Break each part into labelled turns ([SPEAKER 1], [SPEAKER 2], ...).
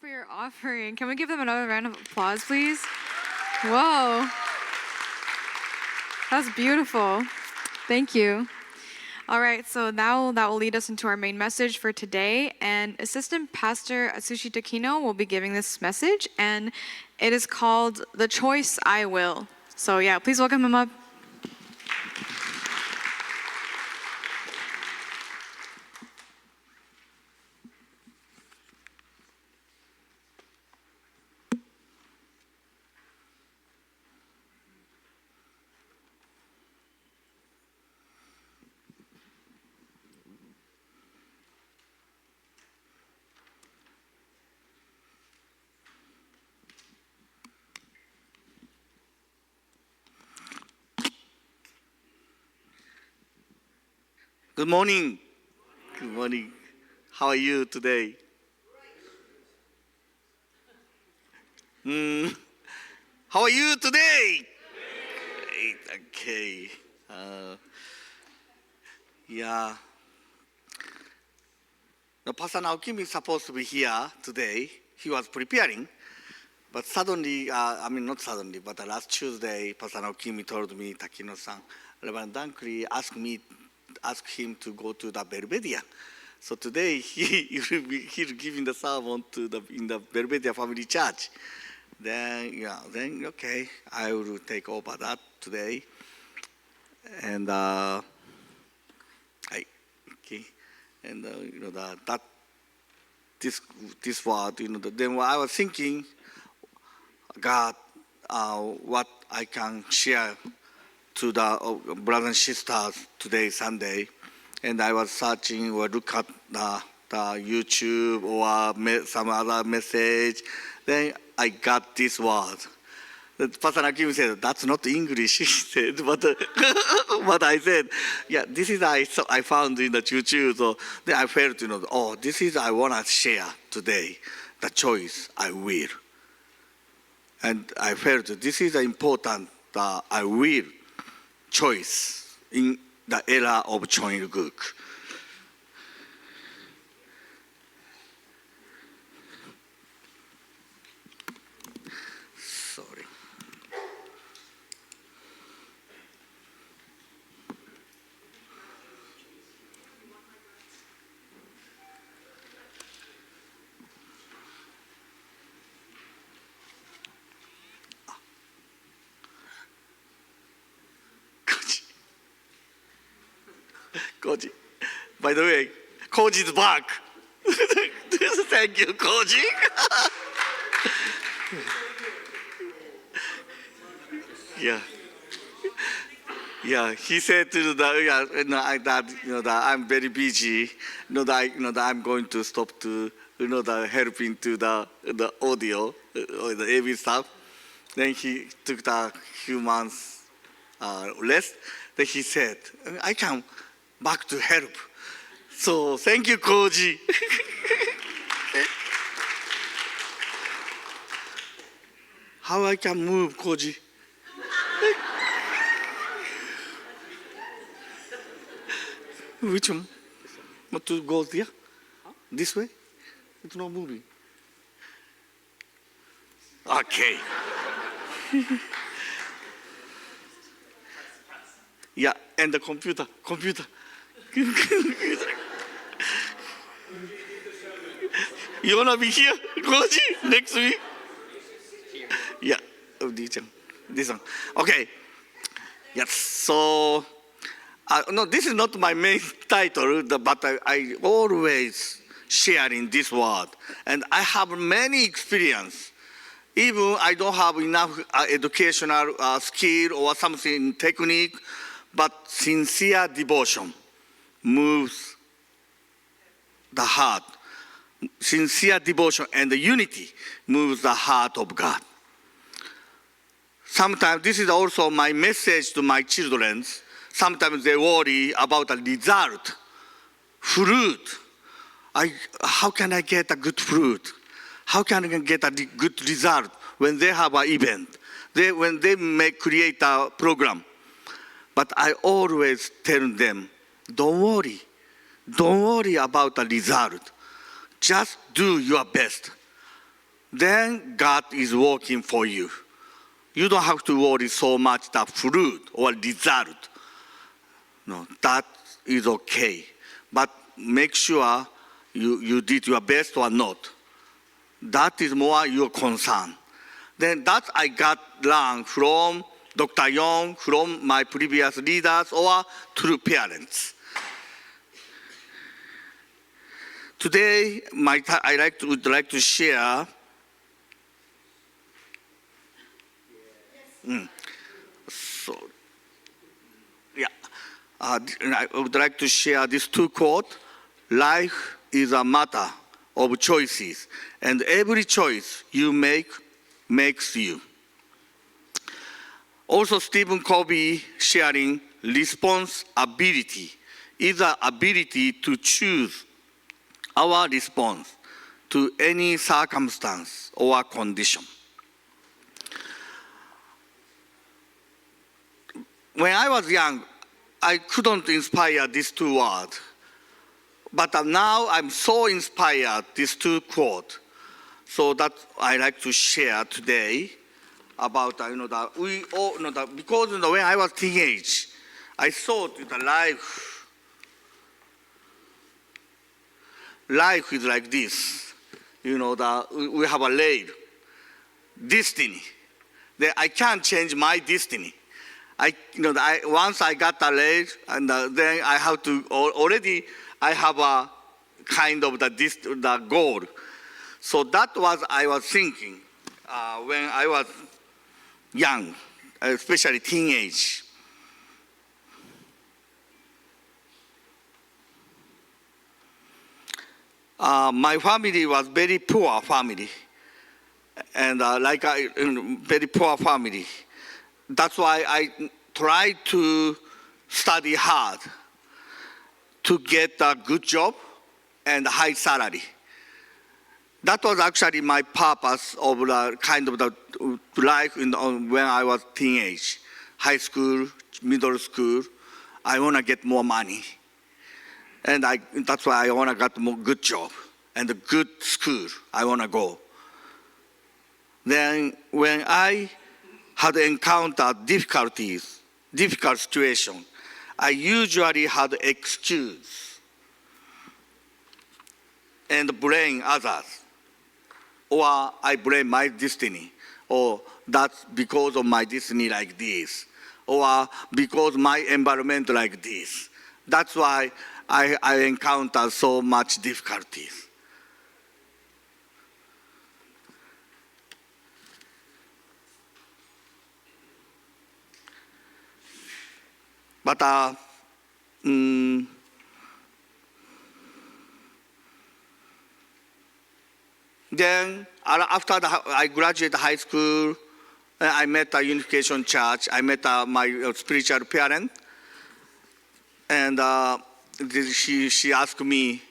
[SPEAKER 1] for your offering. Can we give them another round of applause, please? Whoa. That's beautiful. Thank you. All right, so now that will lead us into our main message for today. And Assistant Pastor Atsushi Takino will be giving this message, and it is called The Choice I Will. So yeah, please welcome him up.
[SPEAKER 2] Good morning. Good morning. How are you today? How are you today? Great. Okay. Yeah. The Pastor Naokim is supposed to be here today. He was preparing, but suddenly, not suddenly, but last Tuesday, Pastor Naokim told me, Takino-san, Reverend Dunkley asked him to go to the Belvedere. So today he's giving the sermon in the Belvedere Family Church. Then okay, I will take over that today. And this word, then I was thinking, God, what I can share to the brothers and sisters today, Sunday, and I was searching or look at the YouTube or some other message. Then I got this word. Pastor Nakim said, "That's not English," he said, but I said, "Yeah, this is I found in the YouTube." So then I felt, this is I want to share today. The choice I will, and I felt this is important. I will. Choice in the era of Chonilguk. Sorry. Koji. By the way, Koji's back. Thank you, Koji. Yeah. He said to that I'm very busy. That I'm going to stop to helping to the audio or the AV stuff. Then he took the few months rest. Then he said, I can back to help. So thank you, Koji. How I can move, Koji? Which one? What to go there? This way? It's not moving. Okay. Yeah, and the computer. You wanna be here, Koji, next week? Yeah, this one. Okay. Yes. So, no, this is not my main title, but I always sharing this word, and I have many experience. Even I don't have enough educational skill or something technique, but sincere devotion moves the heart. Sincere devotion and the unity moves the heart of God. Sometimes this is also my message to my children. Sometimes they worry about the result, fruit. How can I get a good fruit? How can I get a good result when they have an event? When they create a program. But I always tell them, don't worry. Don't worry about the result. Just do your best. then God is working for you. You don't have to worry so much the fruit or result. No, that is okay. But make sure you did your best or not. That is more your concern. Then that I got learned from Dr. Young, from my previous leaders or through parents. Today, I would like to share. So, yeah, I would like to share these two quotes. Life is a matter of choices, and every choice you make makes you. Also, Stephen Covey sharing responsibility is the ability to choose our response to any circumstance or condition. When I was young, I couldn't inspire these two words. But now I'm so inspired, these two quotes. So that I like to share today about, that we all know that because when I was teenage, I thought that life is like this. That we have a label, destiny. That I can't change my destiny. Once I got the label, and then I have to already. I have a kind of the goal. So that was I was thinking when I was young, especially teenage. My family was very poor family, and very poor family. That's why I tried to study hard to get a good job and a high salary. That was actually my purpose of the kind of the life when I was teenage, high school, middle school. I want to get more money. And that's why I want to get more good job and a good school I want to go. Then when I had encountered difficult situation, I usually had excuse and blame others. Or I blame my destiny. Or that's because of my destiny like this. Or because my environment like this. That's why I encounter so much difficulties. But then after I graduated high school, I met a Unification Church. I met my spiritual parent, and she asked me,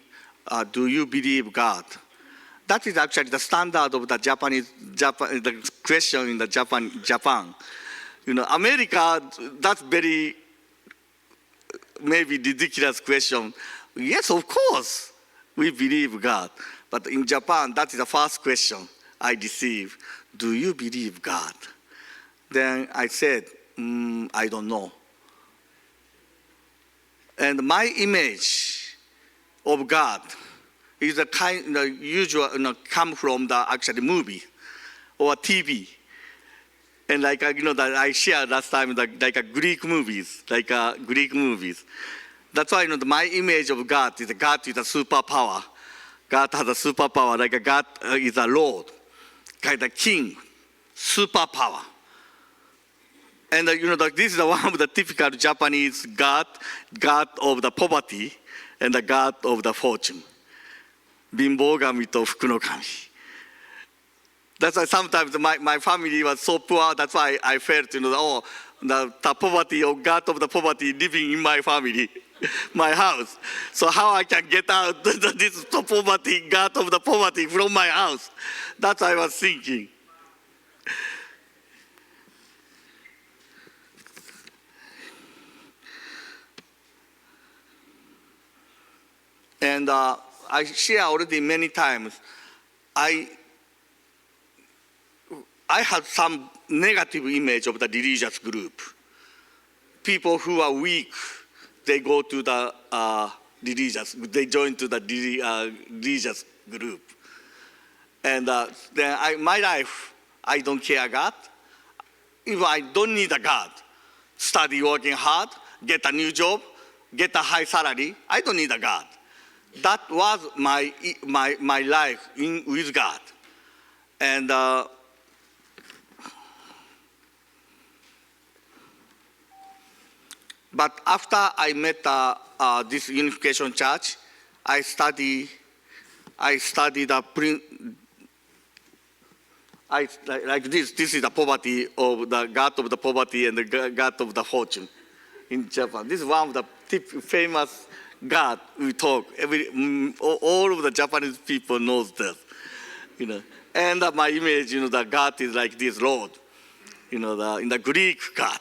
[SPEAKER 2] "Do you believe God?" That is actually the standard of the the question in the Japan. America, that's very maybe ridiculous question. Yes, of course, we believe God. But in Japan, that is the first question I receive. Do you believe God? Then I said, I don't know. And my image of God is a kind, usual, come from the actually movie or TV. And that I shared last time, like a Greek movies. That's why my image of God is a superpower. God has a superpower, like God is a Lord, kind of king, superpower. And this is one of the typical Japanese God of the poverty and the God of the fortune. Bimbogami to fuku no kami. That's why sometimes my family was so poor, that's why I felt, the poverty or God of the poverty living in my family, my house. So how I can get out this poverty, God of the poverty from my house? That's what I was thinking. And I share already many times, I I had some negative image of the religious group. People who are weak, they go to the they join to the religious group. And then my life, I don't care God. If I don't need a God, study working hard, get a new job, get a high salary, I don't need a God. That was my life with God. And but after I met this Unification Church, I studied like this. This is the poverty of the God of the poverty and the God of the fortune in Japan. This is one of the famous God we talk. All of the Japanese people knows this, And my image, the God is like this Lord, in the Greek God.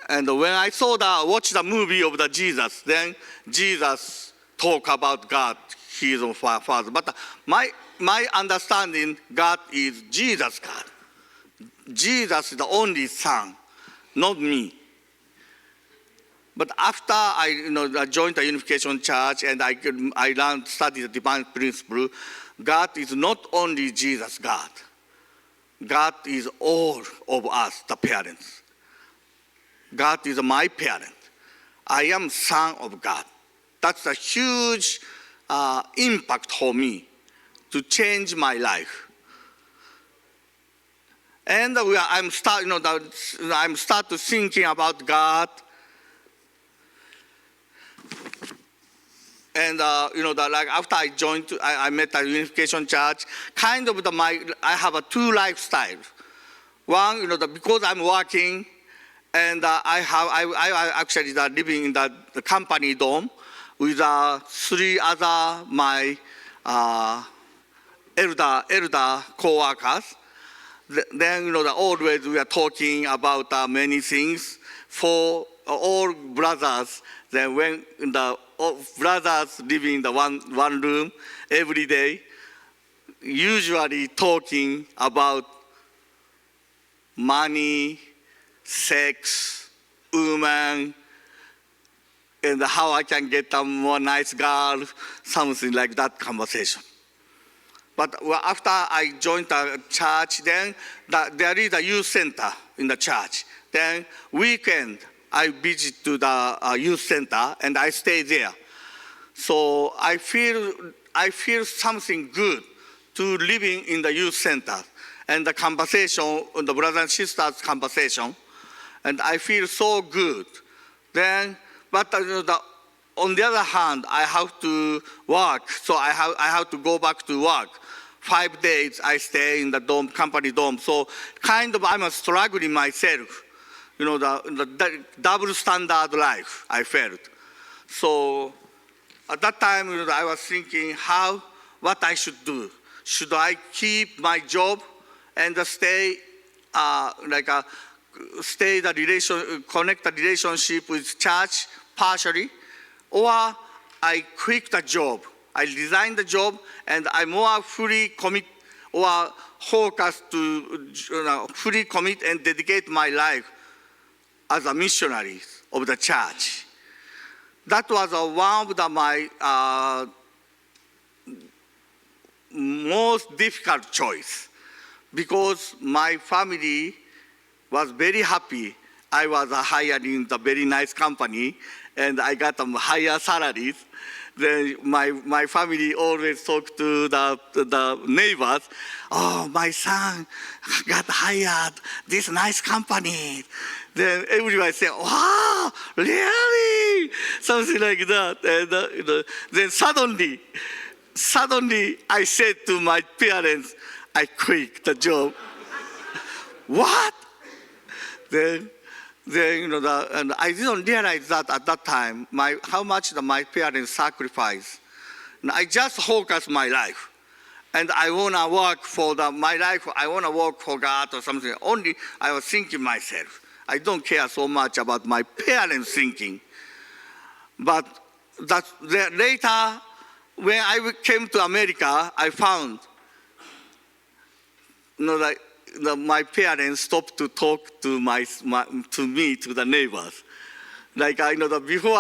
[SPEAKER 2] And when I watched the movie of the Jesus, then Jesus talk about God, He is our Father. But my understanding, God is Jesus God. Jesus is the only Son, not me. But after I joined the Unification Church and I studied the divine principle, God is not only Jesus God. God is all of us, the parents. God is my parent. I am son of God. That's a huge impact for me to change my life. And I'm start thinking about God. And like after I joined, I met a Unification Church. Kind of I have a two lifestyle. One, because I'm working. And I actually living in the company dorm with three other my elder co-workers. Then always we are talking about many things. For all brothers, then when the brothers living in the one room every day, usually talking about money, sex, woman, and how I can get a more nice girl, something like that conversation. But after I joined the church, then there is a youth center in the church. Then weekend, I visit to the youth center and I stay there. So I feel something good to living in the youth center and the conversation, the brothers and sisters conversation. And I feel so good. Then, but on the other hand, I have to work, so I have to go back to work. 5 days I stay in the dorm, company dorm. So kind of I'm struggling myself, the double standard life I felt. So at that time, I was thinking what I should do. Should I keep my job and stay connect the relationship with church partially, or I quit the job. I resign the job and I more fully commit or focus to fully commit and dedicate my life as a missionary of the church. That was one of my most difficult choice, because my family was very happy. I was hired in the very nice company and I got higher salaries. Then my family always talked to the neighbors, oh, my son got hired, this nice company. Then everybody said, wow, really? Something like that. And then suddenly I said to my parents, I quit the job. What? Then and I didn't realize that at that time, how much my parents sacrificed. And I just focused my life. And I want to work for my life, I want to work for God or something. Only I was thinking myself. I don't care so much about my parents thinking. But later, when I came to America, I found like my parents stopped to talk to to me, to the neighbors. Like I know that before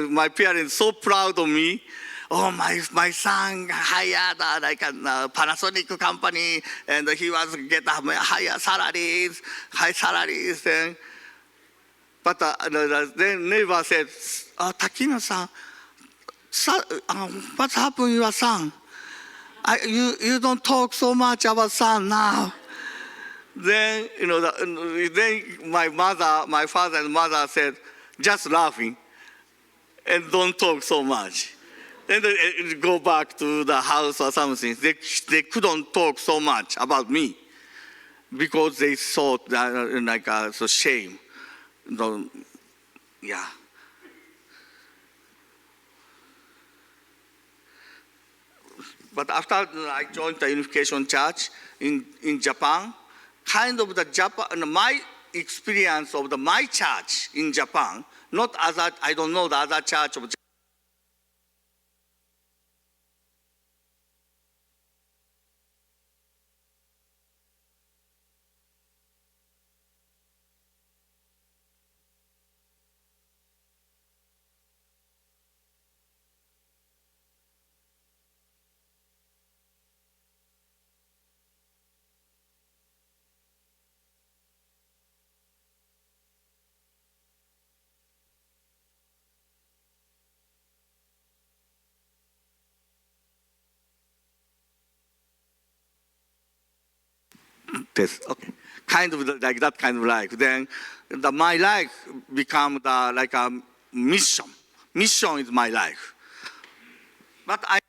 [SPEAKER 2] my parents so proud of me. Oh, my son hired like a Panasonic company, and he was get higher salaries, high salaries. But then neighbor said, Takino-san, what's happened to your son? You don't talk so much about son now. Then then my father and mother said, just laughing, and don't talk so much. Then they go back to the house or something. They couldn't talk so much about me because they thought that so shame. Yeah. But after I joined the Unification Church in Japan, kind of my experience of my church in Japan, not other, I don't know the other church of this. Okay. Kind of like that kind of life. Then my life become like a mission. Mission is my life. But I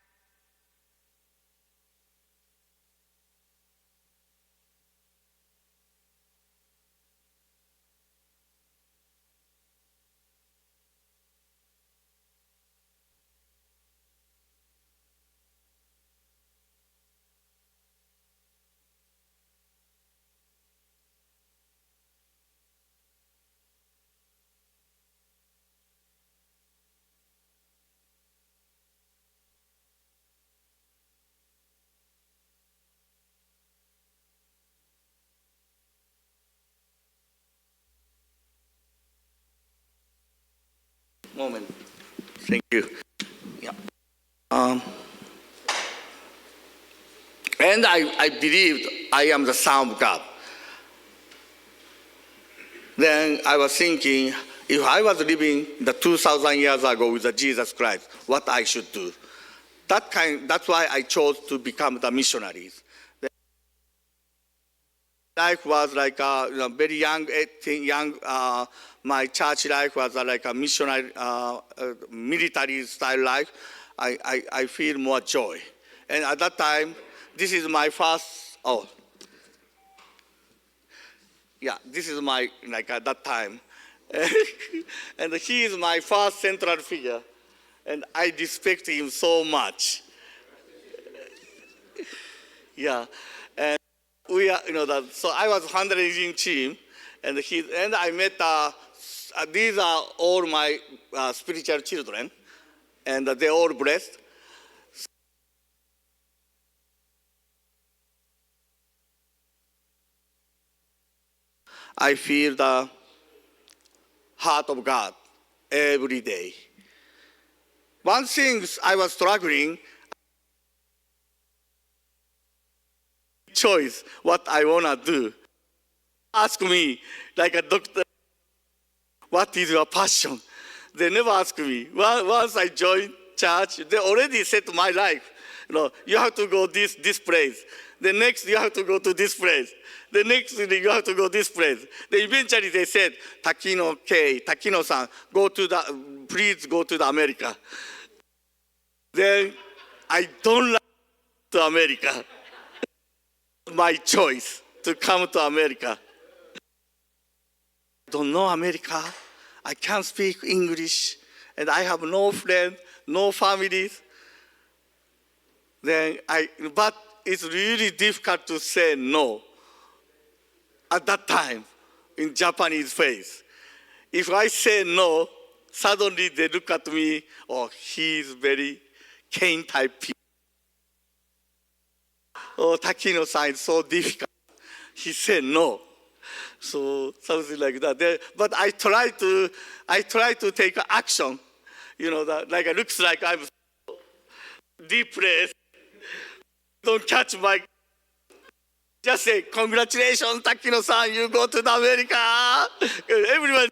[SPEAKER 2] moment. Thank you. Yeah. And I believed I am the Son of God. Then I was thinking, if I was living the 2,000 years ago with the Jesus Christ, what I should do. That's why I chose to become the missionaries. Life was like a very young, 18, young. My church life was like a missionary, military style life. I feel more joy. And at that time, this is my first. Oh, yeah, this is my like at that time, and he is my first central figure, and I respect him so much. Yeah, and we are, that. So I was fundraising team, and I met. These are all my spiritual children, and they're all blessed. I feel the heart of God every day. One thing I was struggling, choice what I wanna do. Ask me like a doctor, what is your passion? They never ask me. Once I joined church, they already set my life. You have to go this place. The next you have to go to this place. The next you have to go this place. Then eventually they said, Takino-san, please go to the America. Then I don't like to America. My choice to come to America. I don't know America. I can't speak English, and I have no friends, no families. But it's really difficult to say no at that time in Japanese face. If I say no, suddenly they look at me, oh, he's very Cain type people. Oh, Takino-san is so difficult. he said no. So something like that. But I try to take action. Like it looks like I'm depressed. Don't catch my. Just say congratulations, Takino-san. You go to the America. Everyone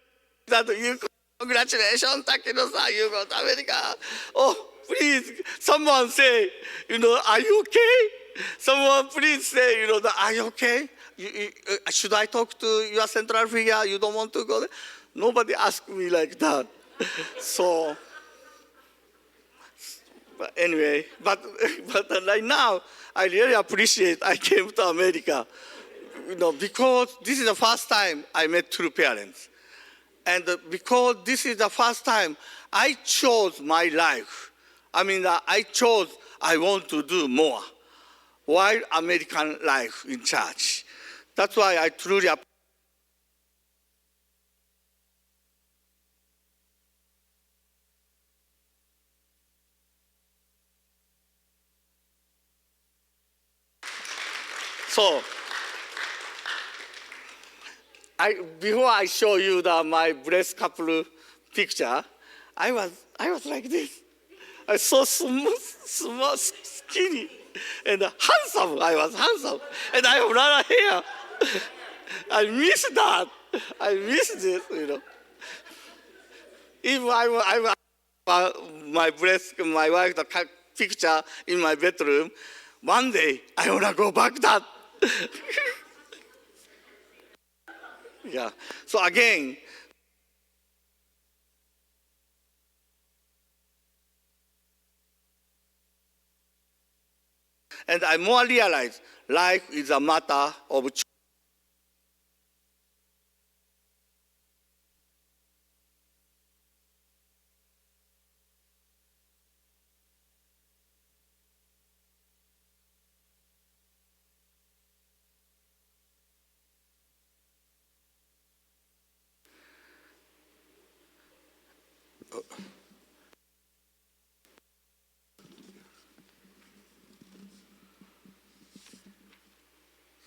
[SPEAKER 2] that you congratulations, Takino-san. You go to America. Oh, please, someone say, are you okay? Someone please say, are you okay? Should I talk to your central figure? You don't want to go there? Nobody asked me like that. So, but anyway, but right now, I really appreciate I came to America, because this is the first time I met true parents. And because this is the first time I chose my life. I chose I want to do more while American life in church. That's why I truly appreciate. So, before I show you my blessed couple picture, I was like this. I was so small, skinny, and handsome. I was handsome, and I have a lot of hair. I miss that. I miss this, If my wife, the picture in my bedroom, one day I wanna go back that. Yeah. So again, and I more realize life is a matter of choice.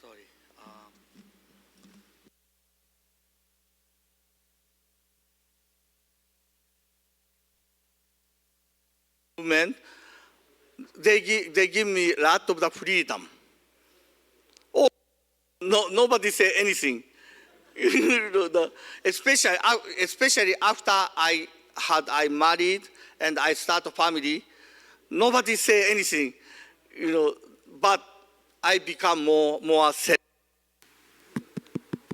[SPEAKER 2] Sorry. Movement, they give me a lot of the freedom. Oh, no, nobody say anything. Especially after I married and I start a family, nobody say anything, but I become more set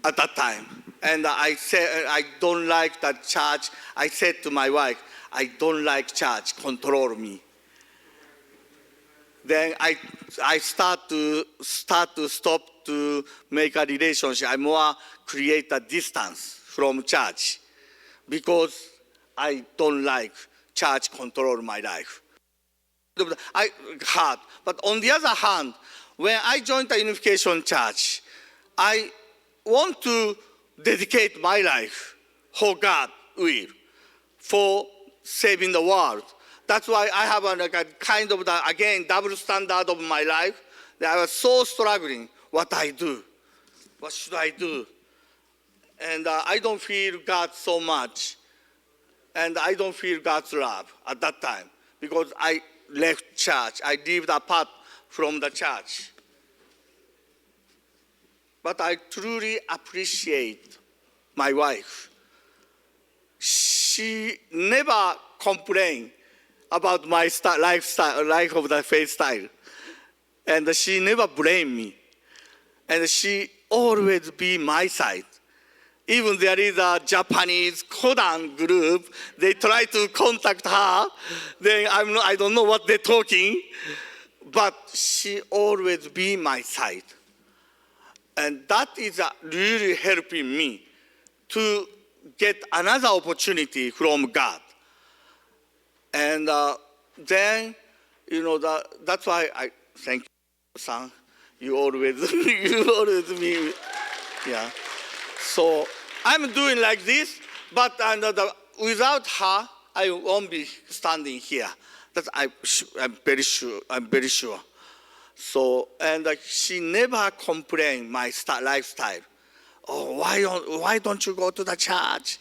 [SPEAKER 2] at that time. And I said, I don't like that church. I said to my wife, I don't like church, control me. Then I stop to make a relationship. I more create a distance from church because I don't like church control my life. But on the other hand, when I joined the Unification Church, I want to dedicate my life for God will, for saving the world. That's why I have a kind of double standard of my life. That I was so struggling. What I do, what should I do? And I don't feel God so much, and I don't feel God's love at that time because I left church. I lived apart from the church. But I truly appreciate my wife. She never complained about my lifestyle, life of the faith style. And she never blamed me. And she always be my side. Even there is a Japanese Kodan group, they try to contact her. Then I don't know what they're talking, but she always be my side. And that is really helping me to get another opportunity from God. And then, that's why I thank you, son. You always be, yeah. So I'm doing like this, but without her, I won't be standing here. I'm very sure. So, and she never complained my lifestyle. Oh, why don't you go to the church?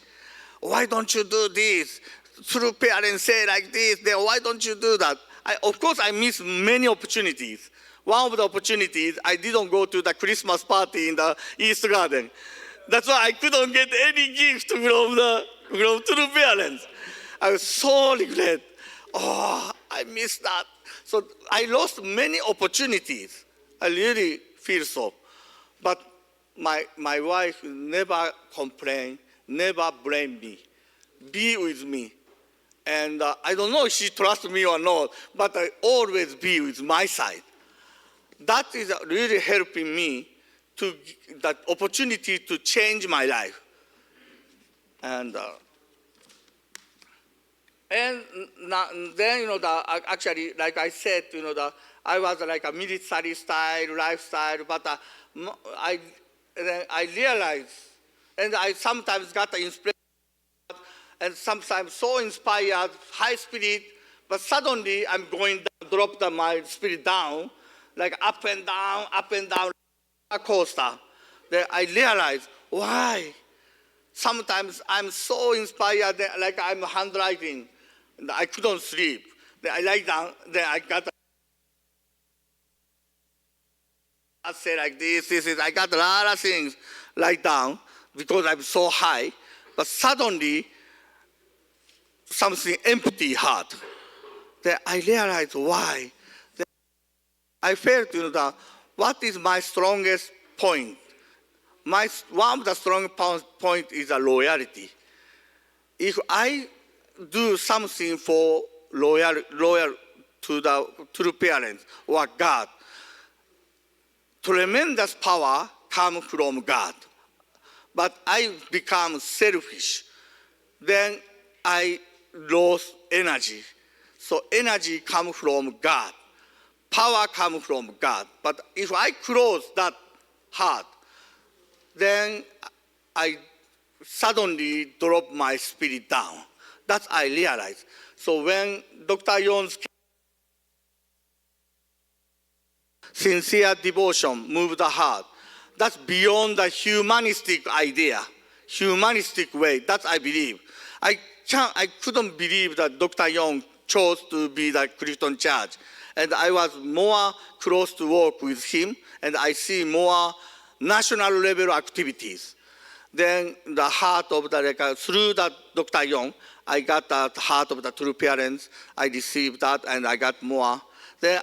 [SPEAKER 2] Why don't you do this? True parents say like this, then why don't you do that? Of course, I miss many opportunities. One of the opportunities, I didn't go to the Christmas party in the East Garden. That's why I couldn't get any gift from true parents. I was so regret. Oh, I missed that. So I lost many opportunities. I really feel so. But my wife never complained, never blamed me, be with me. And I don't know if she trusts me or not, but I always be with my side. That is really helping me to that opportunity to change my life. And then, actually, like I said, I was like a military style, lifestyle, but I realized, and I sometimes got the inspiration, and sometimes so inspired, high spirit, but suddenly I'm going down, my spirit down, like up and down, a coaster. Then I realized why. Sometimes I'm so inspired, that, like I'm handwriting, I couldn't sleep. Then I lie down, then I got I say like this is, I got a lot of things like down because I'm so high, but suddenly something empty heart. Then I realized why. Then I felt, that what is my strongest point? One of the strong point is a loyalty. If I do something for loyal to the parents or God, tremendous power comes from God. But I become selfish. Then I lose energy. So energy comes from God. Power comes from God. But if I close that heart, then I suddenly drop my spirit down. That I realized. So when Dr. Yon's sincere devotion moved the heart, that's beyond the humanistic idea, humanistic way. That I believe. I couldn't believe that Dr. Yon chose to be the Christian church. And I was more close to work with him, and I see more national level activities. Then the heart of the, through that Dr. Young, I got that heart of the true parents. I received that, and I got more. Then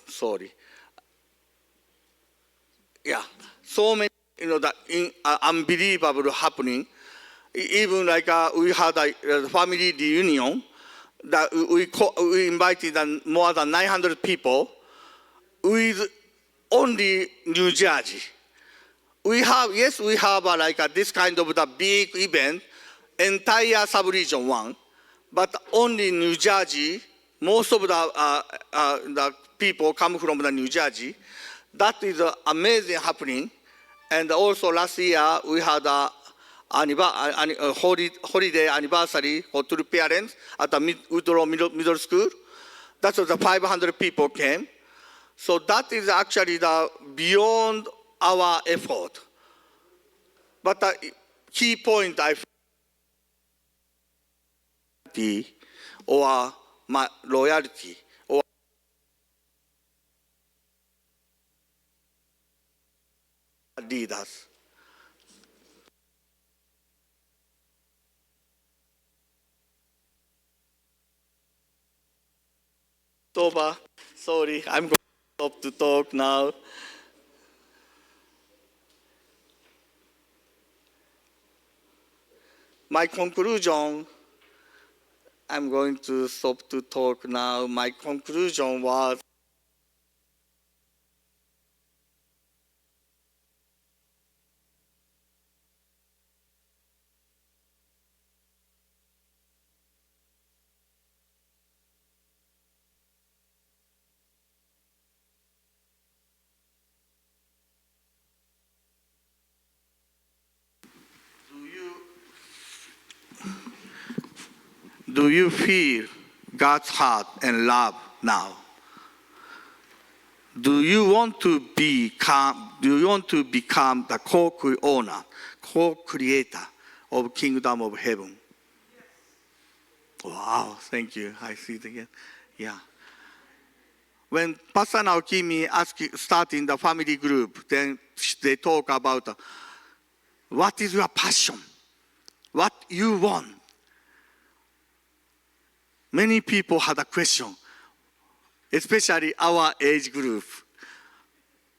[SPEAKER 2] sorry. Yeah, so many, that unbelievable happening. Even like we had a family reunion that we invited more than 900 people with only New Jersey. We have this kind of the big event, entire sub-region one, but only New Jersey. Most of the people come from the New Jersey. That is amazing happening. And also last year we had a holiday anniversary for two parents at the Woodrow Middle School. That was 500 people came. So that is actually the beyond our effort. But the key point I feel or my loyalty or leaders. Over. Sorry, I'm going to stop to talk now. My conclusion, I'm going to stop to talk now. My conclusion was do you feel God's heart and love now. Do you want to become the co-owner, co-creator of Kingdom of Heaven? Wow, thank you. I see it again. Yeah. When Pastor Naokimi starting the family group, then they talk about what is your passion, what you want. Many people had a question, especially our age group.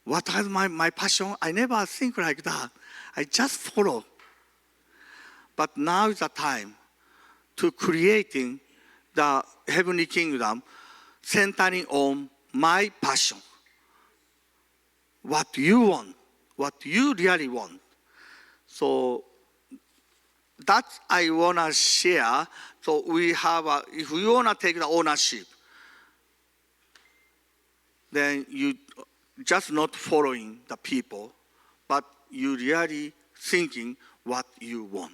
[SPEAKER 2] What is my passion? I never think like that. I just follow. But now is the time to creating the heavenly kingdom centering on my passion. What you want, what you really want. So that I want to share. So we have, if we want to take the ownership, then you just not following the people, but you really thinking what you want.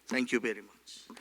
[SPEAKER 2] Thank you very much.